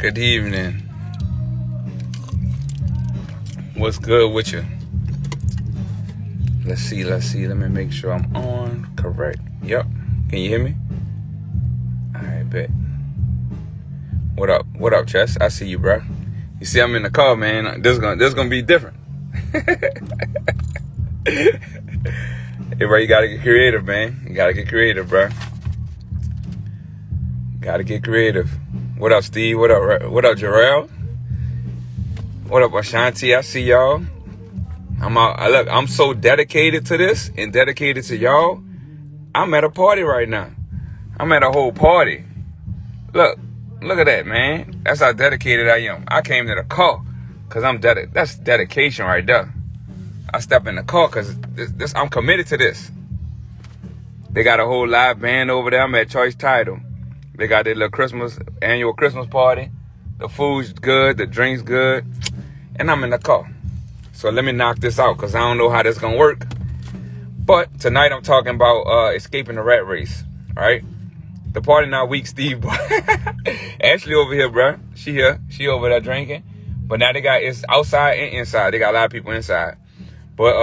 Good evening. What's good with you? Let's see. Let me make sure I'm on correct. Yep. Can you hear me? All right, bet. What up, Chess? I see you, bro. You see, I'm in the car, man. This gonna be different. Hey, bro, you gotta get creative, man. You gotta get creative, bro. Gotta get creative. What up, Steve? What up, Jarrell? What up, Ashanti? I see y'all. Look, I'm so dedicated to this and dedicated to y'all. I'm at a party right now. I'm at a whole party. Look at that, man. That's how dedicated I am. I came to the car because that's dedication right there. I step in the car because I'm committed to this. They got a whole live band over there. I'm at Choice Title. They got their little annual Christmas party. The food's good, the drink's good, and I'm in the car. So let me knock this out because I don't know how this gonna work. But tonight I'm talking about escaping the rat race, right? The party not weak, Steve. Ashley over here, bro. She here. She over there drinking. But now it's outside and inside. They got a lot of people inside. But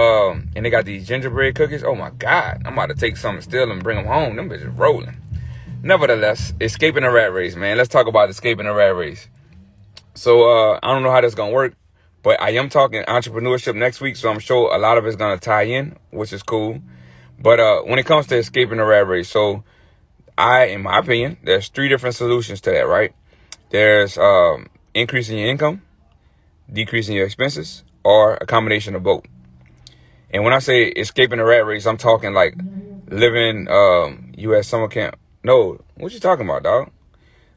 and they got these gingerbread cookies. Oh my God, I'm about to take some still and bring them home. Them bitches rolling. Nevertheless, escaping the rat race, man. Let's talk about escaping the rat race. So I don't know how this gonna work, but I am talking entrepreneurship next week, so I'm sure a lot of it's gonna tie in, which is cool. But when it comes to escaping the rat race, so in my opinion, there's 3 different solutions to that, right? There's increasing your income, decreasing your expenses, or a combination of both. And when I say escaping the rat race, I'm talking like living U.S. summer camp. No, what you talking about, dog?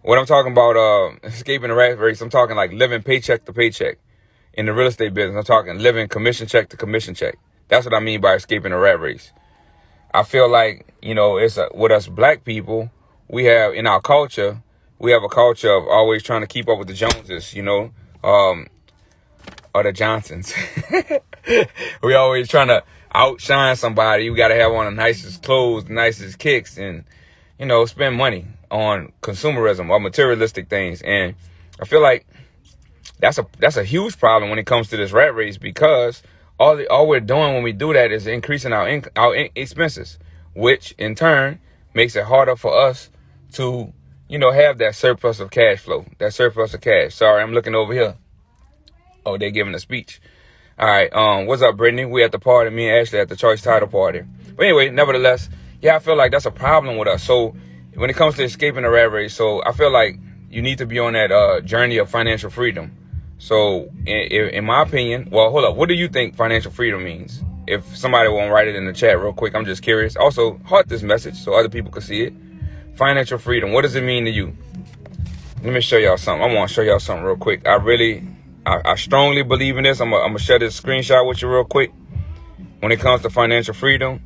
What I'm talking about, escaping the rat race, I'm talking like living paycheck to paycheck. In the real estate business, I'm talking living commission check to commission check. That's what I mean by escaping the rat race. I feel like, with us black people, we have in our culture, we have a culture of always trying to keep up with the Joneses, or the Johnsons. We always trying to outshine somebody. We got to have on the nicest clothes, the nicest kicks, and, spend money on consumerism or materialistic things. And I feel like that's a huge problem when it comes to this rat race, because all we're doing when we do that is increasing our expenses, which in turn makes it harder for us to, have that surplus of cash flow, that surplus of cash. Sorry, I'm looking over here. Oh, they're giving a speech. All right. What's up, Brittany? We at the party. Me and Ashley at the Choice Title party. But anyway, nevertheless, I feel like that's a problem with us. So when it comes to escaping the rat race, so I feel like you need to be on that journey of financial freedom. So in my opinion, well, hold up. What do you think financial freedom means? If somebody won't write it in the chat real quick, I'm just curious. Also, heart this message so other people can see it. Financial freedom. What does it mean to you? Let me show y'all something. I want to show y'all something real quick. I strongly believe in this. I'm going to share this screenshot with you real quick. When it comes to financial freedom,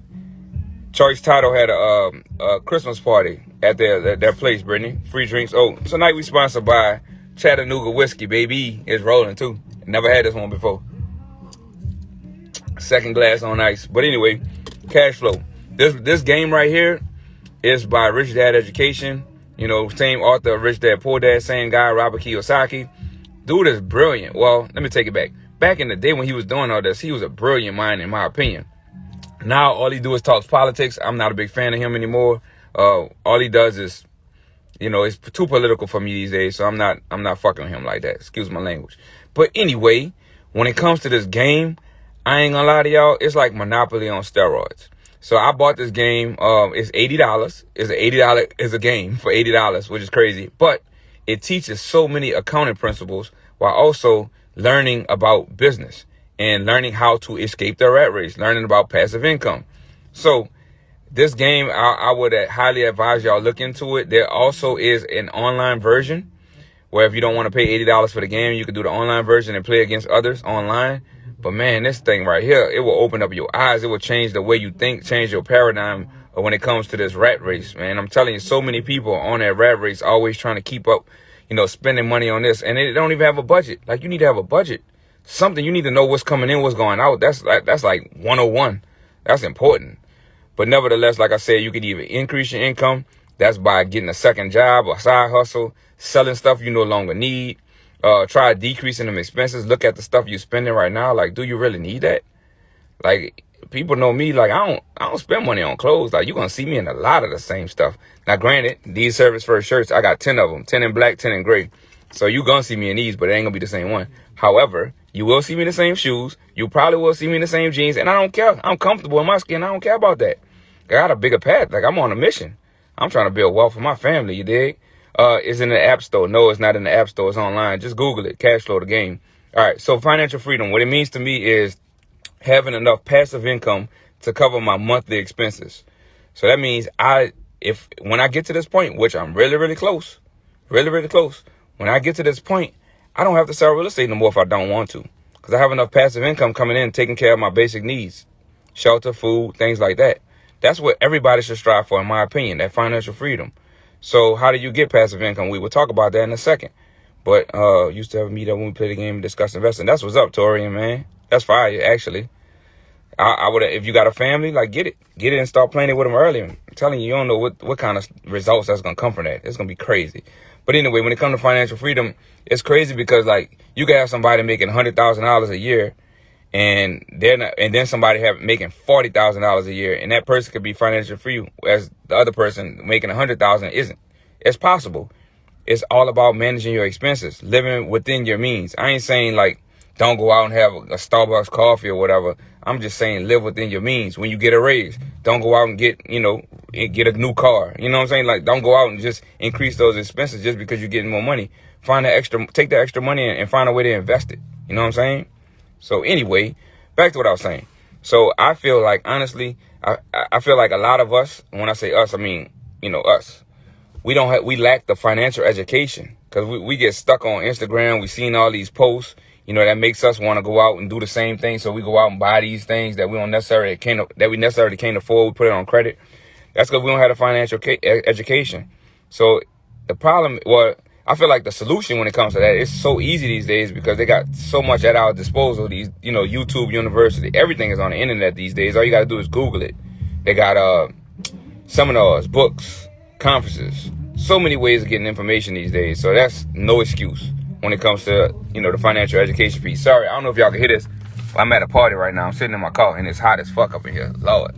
Choice Title had a Christmas party at their place, Brittany. Free drinks. Oh, tonight we sponsored by Chattanooga whiskey, baby. It's rolling too. Never had this one before. Second glass on ice. But anyway, cash flow. This game right here is by Rich Dad Education. Same author of Rich Dad Poor Dad, same guy, Robert Kiyosaki. Dude is brilliant. Well, let me take it back. Back in the day when he was doing all this, he was a brilliant mind, in my opinion. Now all he do is talks politics. I'm not a big fan of him anymore. All he does is, it's too political for me these days. So I'm not fucking with him like that. Excuse my language. But anyway, when it comes to this game, I ain't gonna lie to y'all. It's like Monopoly on steroids. So I bought this game. It's $80. It's a game for $80, which is crazy. But it teaches so many accounting principles while also learning about business and learning how to escape the rat race, learning about passive income. So this game, I would highly advise y'all look into it. There also is an online version where if you don't want to pay $80 for the game, you can do the online version and play against others online. But man, this thing right here, it will open up your eyes. It will change the way you think, change your paradigm when it comes to this rat race, man. I'm telling you, so many people on that rat race always trying to keep up, spending money on this. And they don't even have a budget. Like, you need to have a budget. Something you need to know what's coming in, what's going out. That's like 101. That's important. But nevertheless, like I said, you could either increase your income. That's by getting a second job or side hustle. selling stuff you no longer need. Try decreasing them expenses. Look at the stuff you're spending right now. Like, do you really need that? Like, people know me. Like, I don't spend money on clothes. Like, you're gonna see me in a lot of the same stuff. Now, granted, these Service First shirts, I got 10 of them, 10 in black, 10 in gray. So you gonna see me in these, but it ain't gonna be the same one. However, you will see me in the same shoes. You probably will see me in the same jeans, and I don't care. I'm comfortable in my skin. I don't care about that. I got a bigger path. Like, I'm on a mission. I'm trying to build wealth for my family. You dig? It's in the App Store. No, it's not in the App Store. It's online. Just Google it. Cash Flow the Game. All right. So financial freedom. What it means to me is having enough passive income to cover my monthly expenses. So that means when I get to this point, which I'm really, really close, when I get to this point, I don't have to sell real estate no more if I don't want to, because I have enough passive income coming in, taking care of my basic needs, shelter, food, things like that. That's what everybody should strive for, in my opinion, that financial freedom. So how do you get passive income? We will talk about that in a second. But used to have a meet up when we play the game and discuss investing. That's what's up, Torian, man. That's fire, actually. I would, if you got a family, like, get it and start playing it with them early. I'm telling you, you don't know what kind of results that's gonna come from that. It's gonna be crazy. But anyway, when it comes to financial freedom, it's crazy because, like, you can have somebody making $100,000 a year, and then somebody making $40,000 a year, and that person could be financially free, as the other person making $100,000 isn't. It's possible. It's all about managing your expenses, living within your means. I ain't saying, like, don't go out and have a Starbucks coffee or whatever. I'm just saying live within your means. When you get a raise, don't go out and get a new car. You know what I'm saying? Like, don't go out and just increase those expenses just because you're getting more money. Take the extra money and find a way to invest it. You know what I'm saying? So anyway, back to what I was saying. So I feel like, honestly, I feel like a lot of us, when I say us, I mean, us. We lack the financial education, because we get stuck on Instagram. We seen all these posts, that makes us want to go out and do the same thing. So we go out and buy these things that we necessarily can't afford. We put it on credit. That's because we don't have the financial education. So the problem, I feel like the solution when it comes to that, it's so easy these days because they got so much at our disposal. These, YouTube University, everything is on the internet these days. All you got to do is Google it. They got seminars, books, conferences, so many ways of getting information these days. So that's no excuse when it comes to, the financial education piece. Sorry, I don't know if y'all can hear this. I'm at a party right now. I'm sitting in my car and it's hot as fuck up in here. Lord.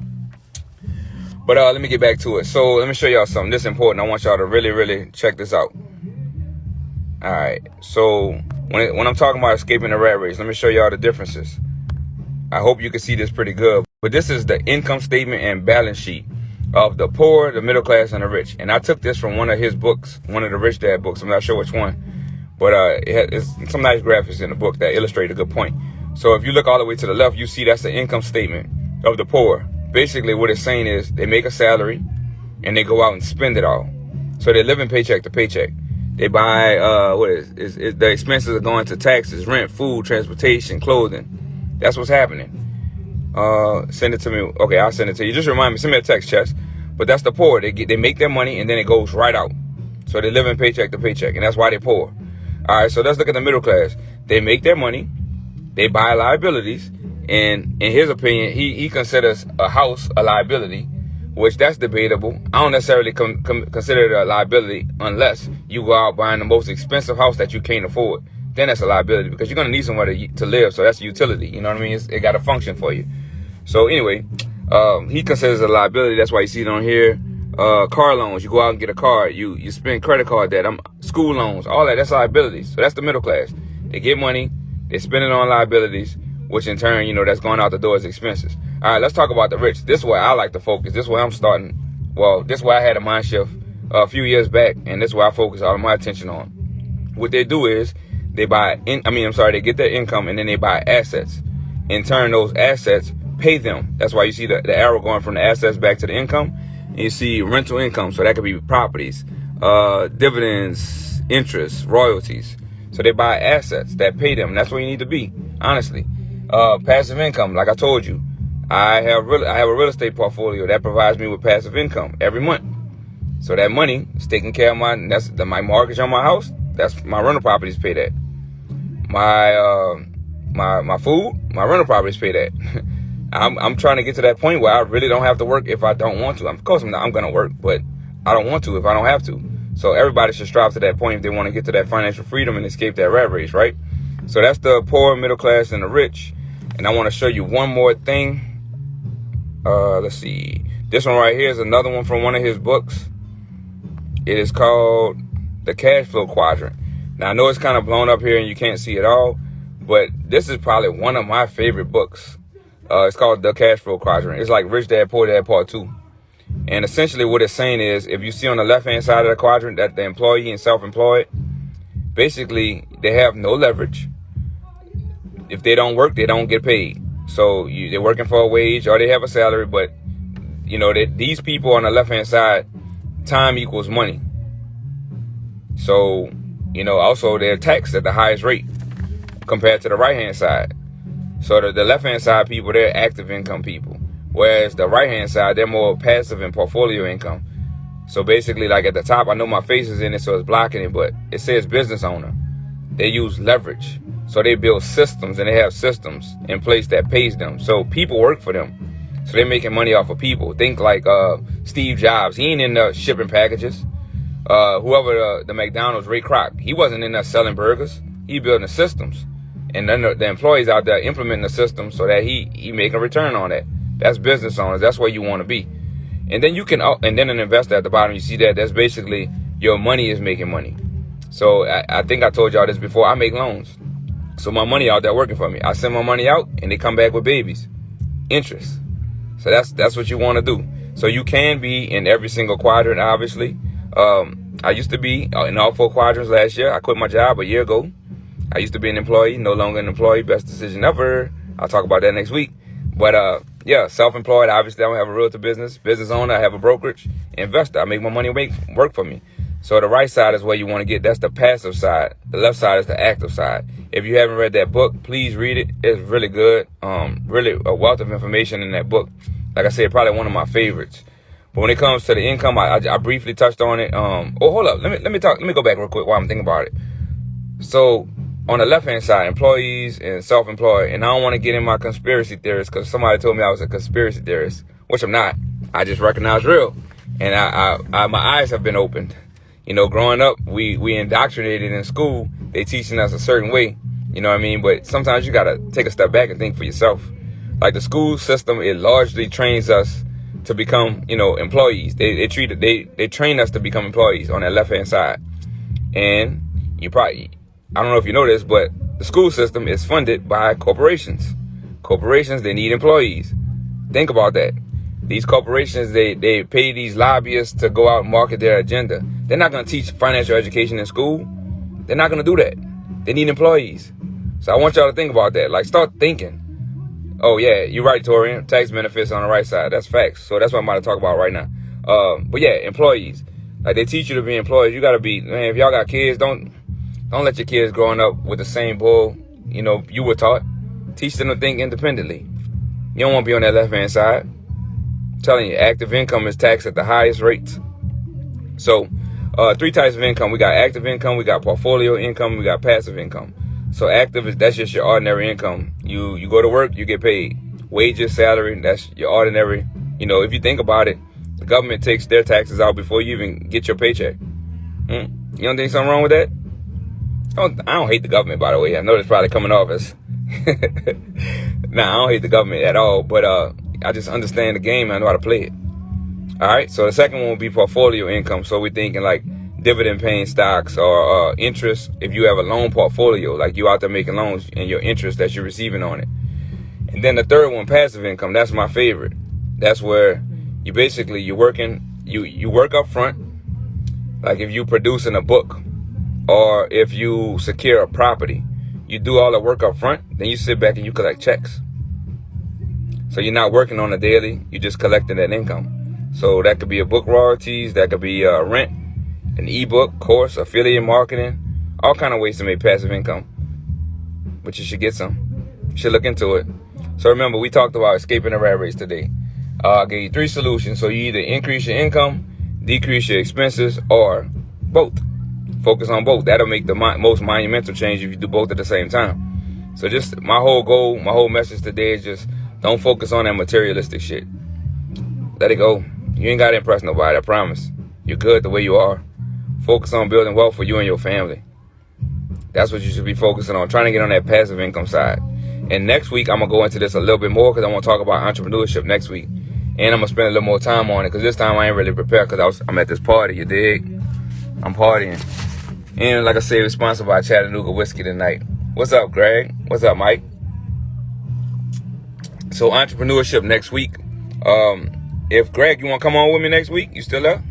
But let me get back to it. So let me show y'all something. This is important. I want y'all to really, really check this out. All right. So when I'm talking about escaping the rat race, let me show y'all the differences. I hope you can see this pretty good. But this is the income statement and balance sheet of the poor, the middle class, and the rich. And I took this from one of his books, one of the Rich Dad books. I'm not sure which one. But it's some nice graphics in the book that illustrate a good point. So if you look all the way to the left, you see that's the income statement of the poor. Basically, what it's saying is they make a salary and they go out and spend it all. So they're living paycheck to paycheck. They buy, the expenses are going to taxes, rent, food, transportation, clothing. That's what's happening. Send it to me. Okay, I'll send it to you. Just remind me, send me a text, Chess. But that's the poor. They make their money and then it goes right out. So they live in paycheck to paycheck, and that's why they're poor. All right, so let's look at the middle class. They make their money, they buy liabilities, and in his opinion, he considers a house a liability, which that's debatable. I don't necessarily consider it a liability unless you go out buying the most expensive house that you can't afford. Then that's a liability because you're going to need somewhere to live, so that's a utility. You know what I mean? It got a function for you. So anyway, he considers it a liability. That's why you see it on here. Car loans, you go out and get a car, you spend credit card debt, school loans, all that's liabilities. So that's the middle class. They get money, they spend it on liabilities, which in turn, that's going out the door as expenses. All right, let's talk about the rich. This is where I like to focus. This is where I'm starting. Well, this is where I had a mind shift a few years back, and this is where I focus all of my attention on. What they do is they they get their income and then they buy assets. In turn, those assets pay them. That's why you see the arrow going from the assets back to the income. And you see rental income, so that could be properties, dividends, interest, royalties. So they buy assets that pay them. That's where you need to be, honestly. Passive income, like I told you, I have a real estate portfolio that provides me with passive income every month. So that money is taking care of my mortgage on my house. That's my rental properties pay that. My food, my rental properties pay that. I'm trying to get to that point where I really don't have to work if I don't want to. Of course, I'm going to work, but I don't want to if I don't have to. So everybody should strive to that point if they want to get to that financial freedom and escape that rat race, right? So that's the poor, middle class, and the rich. And I want to show you one more thing. Let's see. This one right here is another one from one of his books. It is called The Cash Flow Quadrant. Now, I know it's kind of blown up here and you can't see it all, but this is probably one of my favorite books. It's called The Cash Flow Quadrant. It's like Rich Dad, Poor Dad Part 2. And essentially what it's saying is, if you see on the left-hand side of the quadrant that the employee and self-employed, basically they have no leverage. If they don't work, they don't get paid. So they're working for a wage or they have a salary, but these people on the left-hand side, time equals money. So, also they're taxed at the highest rate compared to the right-hand side. So the left-hand side people, they're active income people. Whereas the right-hand side, they're more passive and portfolio income. So basically, like at the top, I know my face is in it, so it's blocking it, but it says business owner. They use leverage. So they build systems, and they have systems in place that pays them. So people work for them. So they're making money off of people. Think like Steve Jobs. He ain't in there shipping packages. Whoever the McDonald's, Ray Kroc, he wasn't in there selling burgers. He building the systems. And then the employees out there implementing the system so that he make a return on that. That's business owners. That's where you want to be. And then and then an investor at the bottom, you see that that's basically your money is making money. So I think I told y'all this before. I make loans. So my money out there working for me. I send my money out and they come back with babies. Interest. So that's what you want to do. So you can be in every single quadrant, obviously. I used to be in all 4 quadrants last year. I quit my job a year ago. I used to be an employee, no longer an employee. Best decision ever. I'll talk about that next week. But yeah, self-employed, obviously I don't have a realtor business. Business owner, I have a brokerage. Investor, I make my money work for me. So the right side is where you want to get. That's the passive side. The left side is the active side. If you haven't read that book, please read it. It's really good. Really a wealth of information in that book. Like I said, probably one of my favorites. But when it comes to the income, I briefly touched on it. Hold up. Let me go back real quick while I'm thinking about it. So on the left-hand side, employees and self-employed. And I don't want to get in my conspiracy theorists because somebody told me I was a conspiracy theorist, which I'm not. I just recognize real. And my eyes have been opened. Growing up, we indoctrinated in school. They teaching us a certain way. You know what I mean? But sometimes you got to take a step back and think for yourself. Like the school system, it largely trains us to become, employees. They train us to become employees on that left-hand side. And I don't know if you know this, but the school system is funded by corporations. Corporations, they need employees. Think about that. These corporations, they pay these lobbyists to go out and market their agenda. They're not going to teach financial education in school. They're not going to do that. They need employees. So I want y'all to think about that. Like, start thinking. Oh, yeah, you're right, Torian. Tax benefits on the right side. That's facts. So that's what I'm about to talk about right now. But yeah, employees. Like, they teach you to be employees. You got to be, man, if y'all got kids, don't let your kids growing up with the same bull, you were taught. Teach them to think independently. You don't want to be on that left-hand side. I'm telling you, active income is taxed at the highest rates. So, 3 types of income. We got active income, we got portfolio income, we got passive income. So active that's just your ordinary income. You go to work, you get paid. Wages, salary, that's your ordinary. If you think about it, the government takes their taxes out before you even get your paycheck. You don't think something wrong with that? I don't hate the government, by the way. I know that's probably coming off as nah, I don't hate the government at all, but I just understand the game and I know how to play it. All right, so the second one will be portfolio income. So we're thinking like dividend paying stocks or interest. If you have a loan portfolio, like you out there making loans and your interest that you're receiving on it. And then the third one, passive income. That's my favorite. That's where you basically you work up front. Like if you producing a book or if you secure a property, you do all the work up front. Then you sit back and you collect checks. So you're not working on a daily. You're just collecting that income. So that could be a book royalties, that could be rent, an ebook, course, affiliate marketing, all kind of ways to make passive income. But you should get some. You should look into it. So remember, we talked about escaping the rat race today. I gave you 3 solutions. So you either increase your income, decrease your expenses, or both. Focus on both. That'll make the most monumental change if you do both at the same time. So just my whole goal, my whole message today is just don't focus on that materialistic shit. Let it go. You ain't got to impress nobody, I promise. You're good the way you are. Focus on building wealth for you and your family. That's what you should be focusing on, trying to get on that passive income side. And next week, I'm going to go into this a little bit more because I want to talk about entrepreneurship next week. And I'm going to spend a little more time on it because this time I ain't really prepared because I'm at this party, you dig? I'm partying. And like I said, it's sponsored by Chattanooga Whiskey tonight. What's up, Greg? What's up, Mike? So entrepreneurship next week. If Greg, you want to come on with me next week? You still up?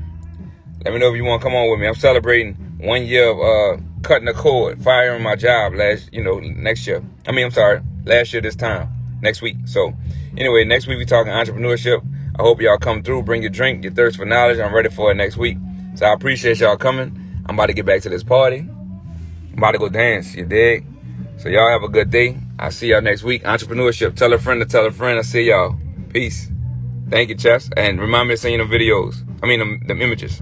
Let me know if you want to come on with me. I'm celebrating 1 year of cutting the cord, firing my job last year this time, next week. So anyway, next week we talking entrepreneurship. I hope y'all come through, bring your drink, your thirst for knowledge. I'm ready for it next week. So I appreciate y'all coming. I'm about to get back to this party. I'm about to go dance, you dig? So y'all have a good day. I'll see y'all next week. Entrepreneurship, tell a friend to tell a friend. I see y'all. Peace. Thank you, Chess. And remind me to send you the videos. Them images.